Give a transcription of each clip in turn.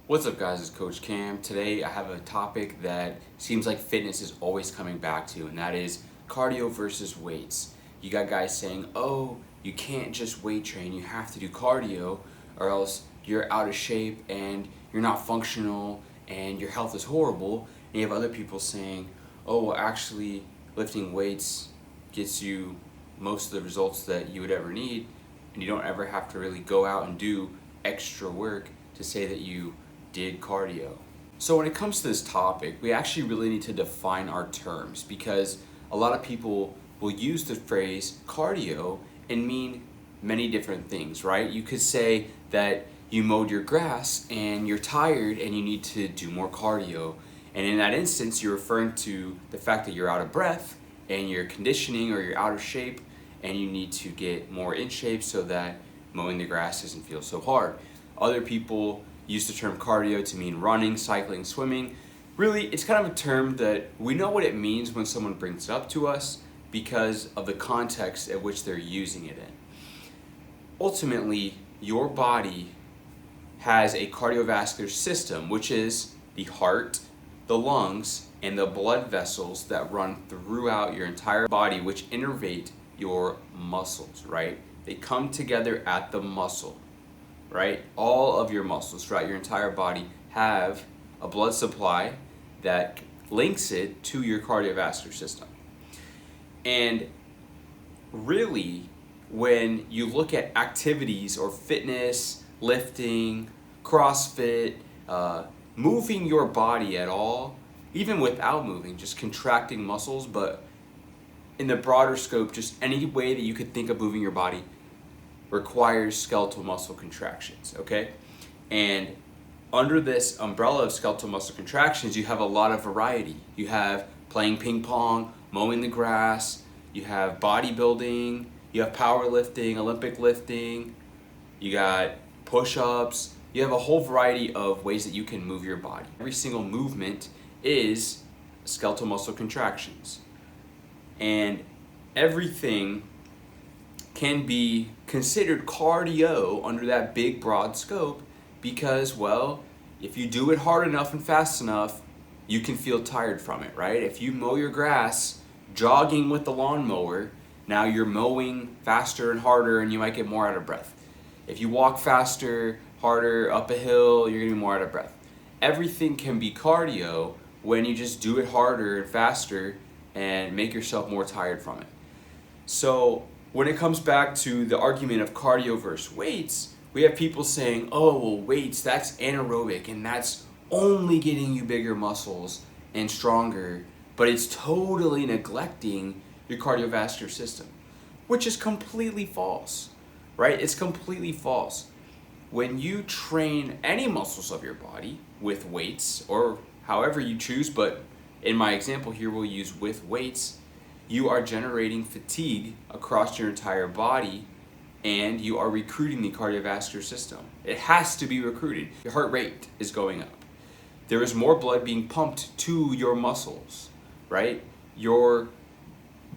What's up, guys? It's Coach Cam. Today I have a topic that seems like fitness is always coming back to, and that is cardio versus weights. You got guys saying, oh, you can't just weight train, you have to do cardio, or else you're out of shape and you're not functional and your health is horrible. And you have other people saying, oh, well, actually, lifting weights gets you most of the results that you would ever need, and you don't ever have to really go out and do extra work to say that you did cardio. So when it comes to this topic, we actually really need to define our terms, because a lot of people will use the phrase cardio and mean many different things, right? You could say that you mowed your grass and you're tired and you need to do more cardio. And in that instance, you're referring to the fact that you're out of breath and you're conditioning, or you're out of shape and you need to get more in shape so that mowing the grass doesn't feel so hard. Other people use the term cardio to mean running, cycling, swimming. Really, it's kind of a term that we know what it means when someone brings it up to us because of the context at which they're using it in. Ultimately, your body has a cardiovascular system, which is the heart, the lungs, and the blood vessels that run throughout your entire body, which innervate your muscles, right? They come together at the muscle, right? All of your muscles throughout your entire body have a blood supply that links it to your cardiovascular system. And really, when you look at activities or fitness, lifting, CrossFit, moving your body at all, even without moving, just contracting muscles, but in the broader scope, just any way that you could think of moving your body requires skeletal muscle contractions, okay? And under this umbrella of skeletal muscle contractions, you have a lot of variety. You have playing ping pong, mowing the grass, you have bodybuilding, you have powerlifting, Olympic lifting, you got push-ups, you have a whole variety of ways that you can move your body. Every single movement is skeletal muscle contractions. And everything can be considered cardio under that big broad scope because, well, if you do it hard enough and fast enough, you can feel tired from it, right? If you mow your grass jogging with the lawnmower, now you're mowing faster and harder and you might get more out of breath. If you walk faster, harder, up a hill, you're gonna be more out of breath. Everything can be cardio when you just do it harder and faster and make yourself more tired from it. So when it comes back to the argument of cardio versus weights, we have people saying, oh, well, weights, that's anaerobic and that's only getting you bigger muscles and stronger, but it's totally neglecting your cardiovascular system, which is completely false, right? It's completely false. When you train any muscles of your body with weights, or however you choose, but in my example here, we'll use with weights, you are generating fatigue across your entire body and you are recruiting the cardiovascular system. It has to be recruited. Your heart rate is going up. There is more blood being pumped to your muscles, right? Your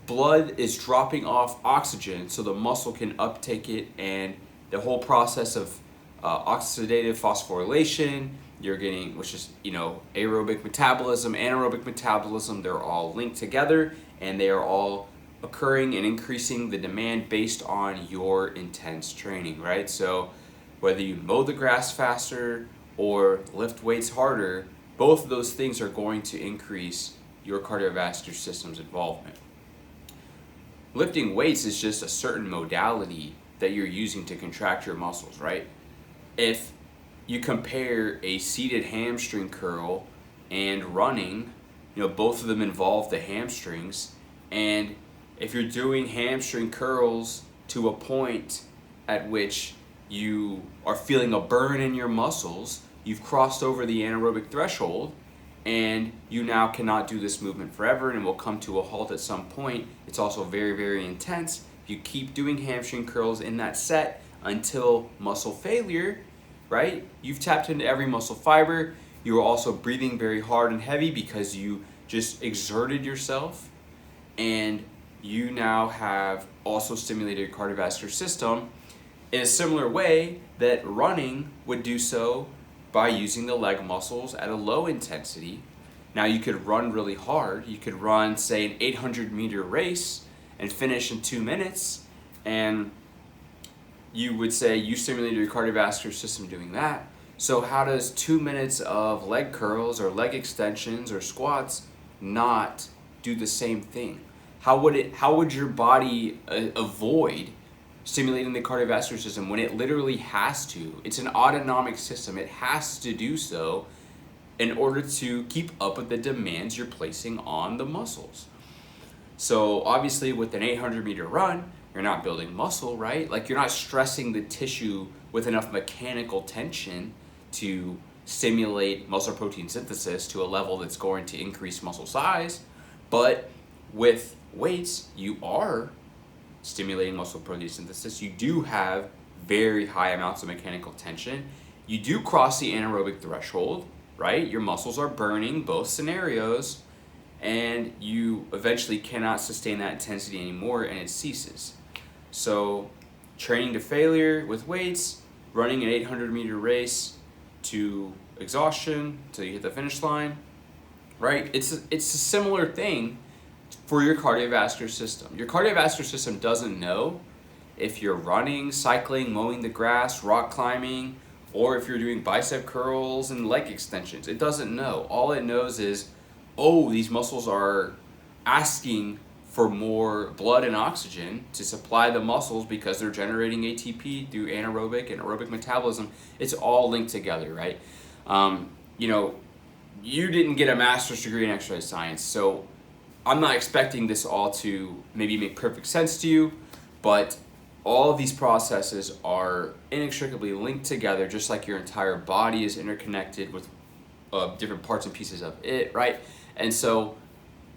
blood is dropping off oxygen so the muscle can uptake it, and the whole process of oxidative phosphorylation, you're getting, which is, aerobic metabolism, anaerobic metabolism, they're all linked together and they are all occurring and increasing the demand based on your intense training, right? So whether you mow the grass faster or lift weights harder, both of those things are going to increase your cardiovascular system's involvement. Lifting weights is just a certain modality that you're using to contract your muscles, right? If you compare a seated hamstring curl and running, both of them involve the hamstrings. And if you're doing hamstring curls to a point at which you are feeling a burn in your muscles, you've crossed over the anaerobic threshold and you now cannot do this movement forever and will come to a halt at some point. It's also very, very intense. If you keep doing hamstring curls in that set until muscle failure, right? You've tapped into every muscle fiber. You are also breathing very hard and heavy because you just exerted yourself, and you now have also stimulated your cardiovascular system in a similar way that running would do so by using the leg muscles at a low intensity. Now you could run really hard. You could run, say, an 800-meter race and finish in 2 minutes, and you would say you stimulated your cardiovascular system doing that. So how does 2 minutes of leg curls or leg extensions or squats not do the same thing? How would your body avoid stimulating the cardiovascular system when it literally has to? It's an autonomic system. It has to do so in order to keep up with the demands you're placing on the muscles. So obviously with an 800-meter run, you're not building muscle, right? Like, you're not stressing the tissue with enough mechanical tension to stimulate muscle protein synthesis to a level that's going to increase muscle size. But with weights, you are stimulating muscle protein synthesis. You do have very high amounts of mechanical tension. You do cross the anaerobic threshold, right? Your muscles are burning, both scenarios, and you eventually cannot sustain that intensity anymore and it ceases. So training to failure with weights, running an 800-meter race to exhaustion till you hit the finish line, right? It's a similar thing for your cardiovascular system. Your cardiovascular system doesn't know if you're running, cycling, mowing the grass, rock climbing, or if you're doing bicep curls and leg extensions. It doesn't know. All it knows is, oh, these muscles are asking for more blood and oxygen to supply the muscles because they're generating ATP through anaerobic and aerobic metabolism. It's all linked together, right? You didn't get a master's degree in exercise science, so I'm not expecting this all to maybe make perfect sense to you, but all of these processes are inextricably linked together, just like your entire body is interconnected with different parts and pieces of it, right? And so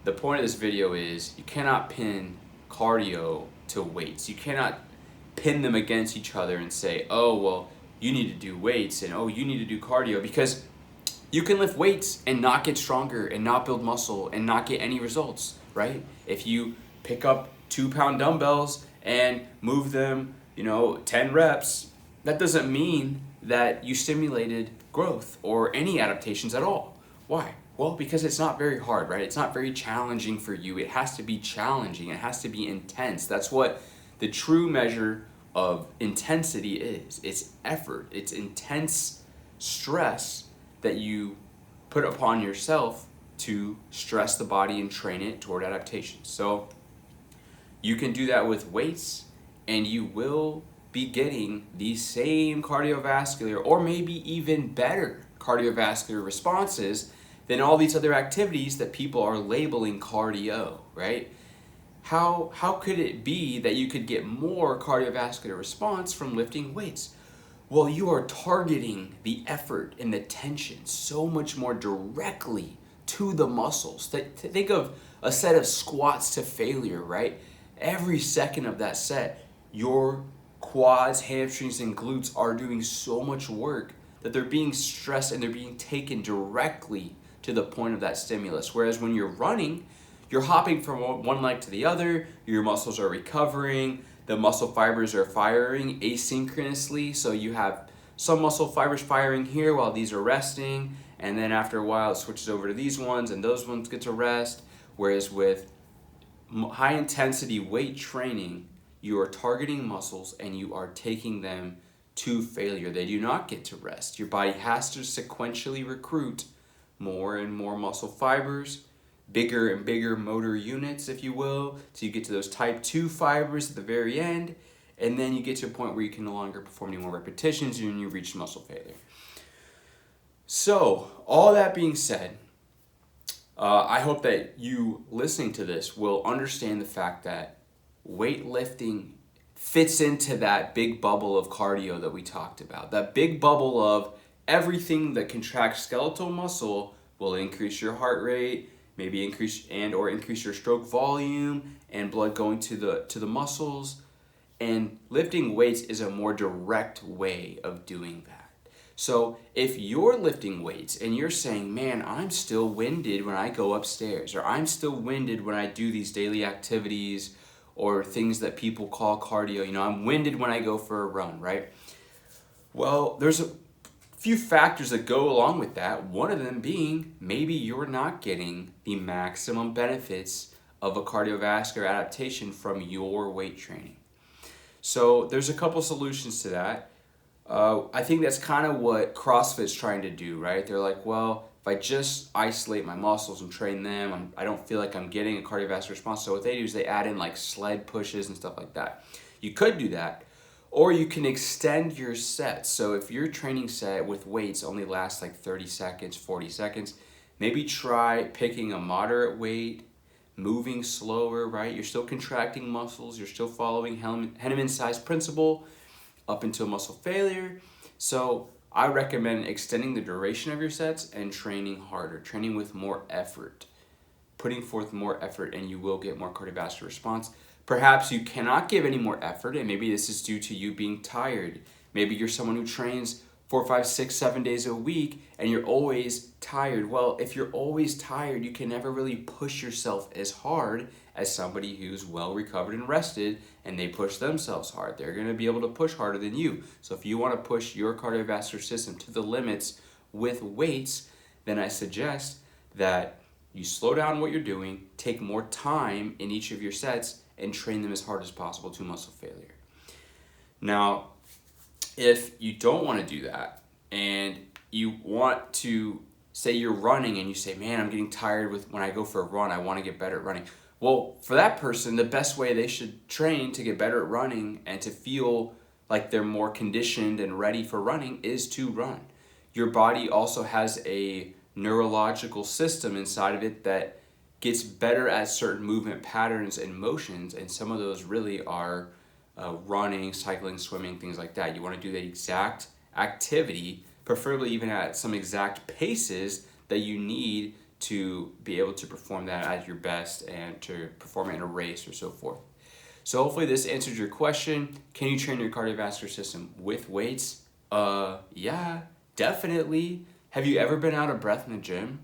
the point of this video is you cannot pin cardio to weights. You cannot pin them against each other and say, oh, well, you need to do weights and oh, you need to do cardio, because you can lift weights and not get stronger and not build muscle and not get any results, right? If you pick up 2-pound dumbbells and move them, 10 reps, that doesn't mean that you stimulated growth or any adaptations at all. Why? Well, because it's not very hard, right? It's not very challenging for you. It has to be challenging. It has to be intense. That's what the true measure of intensity is. It's effort. It's intense stress that you put upon yourself to stress the body and train it toward adaptation. So you can do that with weights, and you will be getting the same cardiovascular or maybe even better cardiovascular responses than all these other activities that people are labeling cardio, right? How could it be that you could get more cardiovascular response from lifting weights? Well, you are targeting the effort and the tension so much more directly to the muscles. Think of a set of squats to failure, right? Every second of that set, your quads, hamstrings, and glutes are doing so much work that they're being stressed and they're being taken directly to the point of that stimulus. Whereas when you're running, you're hopping from one leg to the other, your muscles are recovering, the muscle fibers are firing asynchronously, so you have some muscle fibers firing here while these are resting, and then after a while it switches over to these ones and those ones get to rest. Whereas with high intensity weight training, you are targeting muscles and you are taking them to failure. They do not get to rest. Your body has to sequentially recruit more and more muscle fibers, bigger and bigger motor units, if you will, till you get to those type 2 fibers at the very end, and then you get to a point where you can no longer perform any more repetitions and you reach muscle failure. So, all that being said, I hope that you listening to this will understand the fact that weightlifting fits into that big bubble of cardio that we talked about. That big bubble of everything that contracts skeletal muscle will increase your heart rate, maybe increase your stroke volume and blood going to the muscles. And lifting weights is a more direct way of doing that. So if you're lifting weights and you're saying, man, I'm still winded when I go upstairs, or I'm still winded when I do these daily activities or things that people call cardio, I'm winded when I go for a run, right? Well, there's few factors that go along with that, one of them being maybe you're not getting the maximum benefits of a cardiovascular adaptation from your weight training. So there's a couple solutions to that. I think that's kind of what CrossFit's trying to do, right? They're like, well, if I just isolate my muscles and train them, I don't feel like I'm getting a cardiovascular response. So what they do is they add in like sled pushes and stuff like that. You could do that, or you can extend your sets. So if your training set with weights only lasts like 30 seconds, 40 seconds, maybe try picking a moderate weight, moving slower, right? You're still contracting muscles, you're still following Henneman's size principle up until muscle failure. So I recommend extending the duration of your sets and training harder, training with more effort, putting forth more effort, and you will get more cardiovascular response. Perhaps you cannot give any more effort, and maybe this is due to you being tired. Maybe you're someone who trains 4, 5, 6, 7 days a week and you're always tired. Well, if you're always tired, you can never really push yourself as hard as somebody who's well recovered and rested and they push themselves hard. They're going to be able to push harder than you. So if you want to push your cardiovascular system to the limits with weights, then I suggest that you slow down what you're doing, take more time in each of your sets, and train them as hard as possible to muscle failure. Now, if you don't want to do that and you want to, say you're running and you say, man, I'm getting tired when I go for a run, I want to get better at running. Well, for that person, the best way they should train to get better at running and to feel like they're more conditioned and ready for running is to run. Your body also has a neurological system inside of it that gets better at certain movement patterns and motions, and some of those really are running, cycling, swimming, things like that. You want to do the exact activity, preferably even at some exact paces that you need to be able to perform that at your best and to perform it in a race or so forth. So hopefully this answers your question. Can you train your cardiovascular system with weights? Yeah, definitely. Have you ever been out of breath in the gym?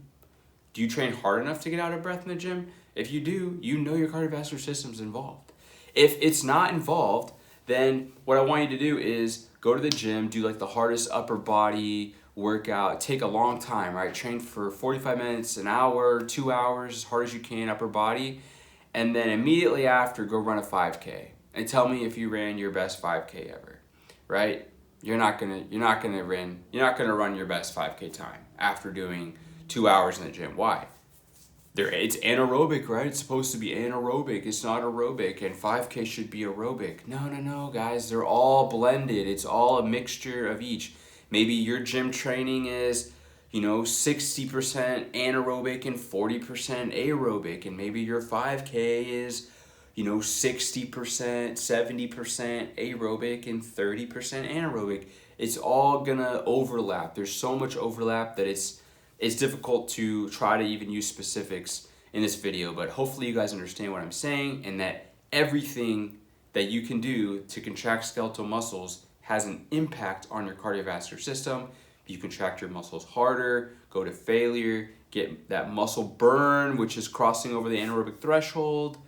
Do you train hard enough to get out of breath in the gym? If you do, you know your cardiovascular system's involved. If it's not involved, then what I want you to do is go to the gym, do like the hardest upper body workout, take a long time, right? Train for 45 minutes, an hour, 2 hours, as hard as you can, upper body, and then immediately after, go run a 5K. And tell me if you ran your best 5K ever, right? You're not gonna run your best 5K time after doing 2 hours in the gym. Why? It's anaerobic, right? It's supposed to be anaerobic. It's not aerobic, and 5K should be aerobic. No, guys. They're all blended. It's all a mixture of each. Maybe your gym training is, 60% anaerobic and 40% aerobic, and maybe your 5K is, 60%, 70% aerobic and 30% anaerobic. It's all gonna overlap. There's so much overlap that it's difficult to try to even use specifics in this video, but hopefully you guys understand what I'm saying and that everything that you can do to contract skeletal muscles has an impact on your cardiovascular system. You contract your muscles harder, go to failure, get that muscle burn, which is crossing over the anaerobic threshold.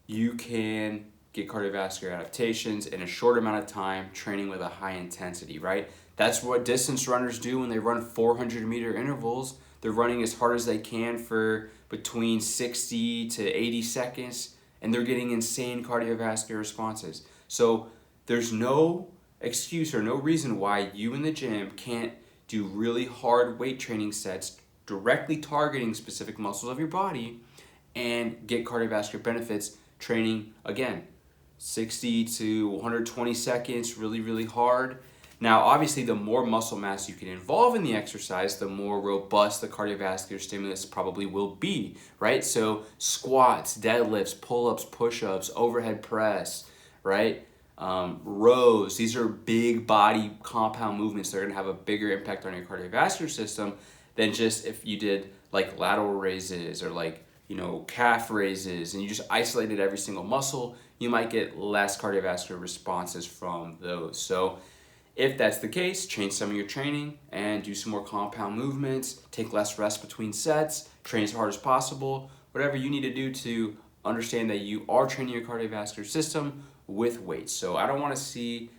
You can get cardiovascular adaptations in a short amount of time, training with a high intensity, right? That's what distance runners do when they run 400-meter intervals. They're running as hard as they can for between 60 to 80 seconds, and they're getting insane cardiovascular responses. So there's no excuse or no reason why you in the gym can't do really hard weight training sets directly targeting specific muscles of your body and get cardiovascular benefits training, again, 60 to 120 seconds, really, really hard. Now, obviously, the more muscle mass you can involve in the exercise, the more robust the cardiovascular stimulus probably will be, right? So squats, deadlifts, pull-ups, push-ups, overhead press, right? Rows, these are big body compound movements. They're gonna have a bigger impact on your cardiovascular system than just if you did like lateral raises or like, calf raises and you just isolated every single muscle. You might get less cardiovascular responses from those. So if that's the case, change some of your training and do some more compound movements, take less rest between sets, train as hard as possible, whatever you need to do to understand that you are training your cardiovascular system with weights. So I don't want to see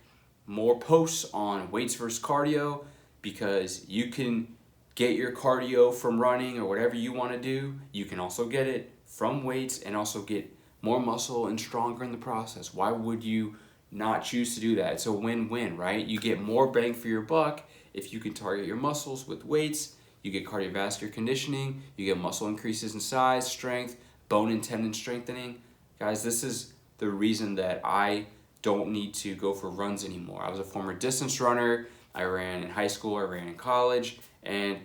more posts on weights versus cardio because you can get your cardio from running or whatever you want to do. You can also get it from weights and also get more muscle and stronger in the process. Why would you not choose to do that? It's a win-win, right? You get more bang for your buck if you can target your muscles with weights. You get cardiovascular conditioning, you get muscle increases in size, strength, bone and tendon strengthening. Guys, this is the reason that I don't need to go for runs anymore. I was a former distance runner. I ran in high school, I ran in college, and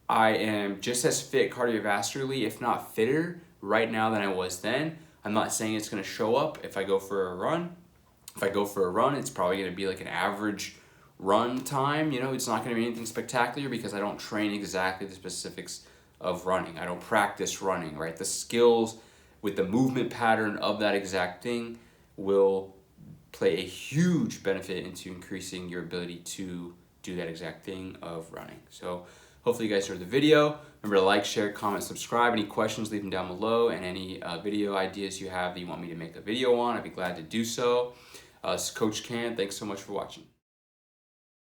I am just as fit cardiovascularly, if not fitter, right now than I was then. I'm not saying it's going to show up if I go for a run. If I go for a run, it's probably going to be like an average run time. You know, it's not going to be anything spectacular because I don't train exactly the specifics of running. I don't practice running, right? The skills with the movement pattern of that exact thing will play a huge benefit into increasing your ability to do that exact thing of running. So hopefully you guys enjoyed the video. Remember to like, share, comment, subscribe. Any questions, leave them down below. And any video ideas you have that you want me to make a video on, I'd be glad to do so. This is Coach Ken. Thanks so much for watching.